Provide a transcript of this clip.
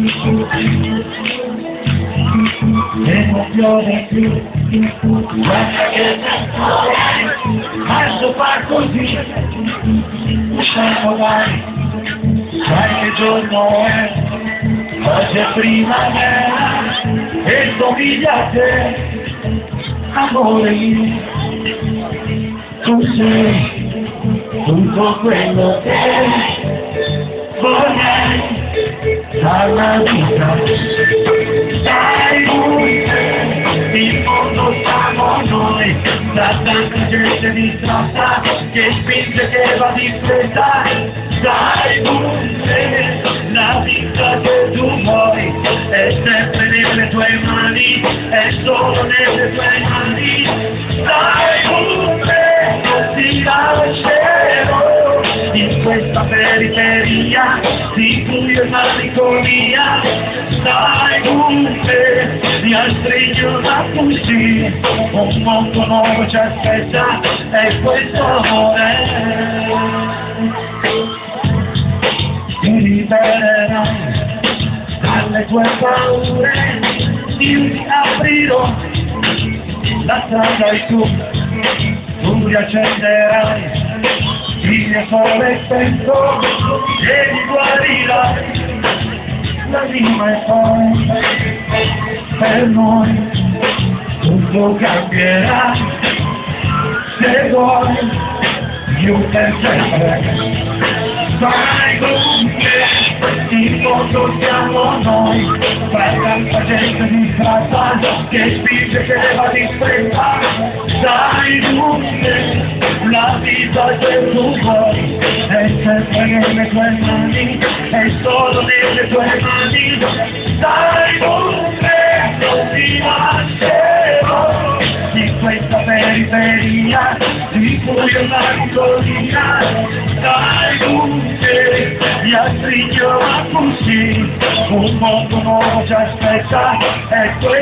E non piove più, guarda che tempo è, adesso fa così, usciamo vai, sai che giorno è, oggi è primavera e somiglia a te, amore mio, tu sei tutto quello che vorrei alla vita, stai con me, in fondo siamo noi, da tanta gente distratta che spinge che va di fretta, stai con me, la vita che tu vuoi è sempre nelle tue mani, è solo nelle tue mani, stai con me, non ti lascerò in questa periferia di buio e malinconia, stai con me, mi astringo da fuggire, un mondo nuovo ci aspetta e questo amore ti libererai dalle tue paure, ti aprirò la strada e tu riaccenderai il mio sole spento e mi guarirai la rima e poi per noi tutto cambierà, se vuoi io per sempre stai con me, in fondo siamo noi, tra tanta gente distratta che spinge che va di fretta, stai con me, la vita che tu vuoi è sempre nelle tue mani, è solo nelle tue mani, stai con me, non ti lascerò in questa periferia di buio e malinconia, stai con me, mi astringo a così, un mondo nuovo ci aspetta e questo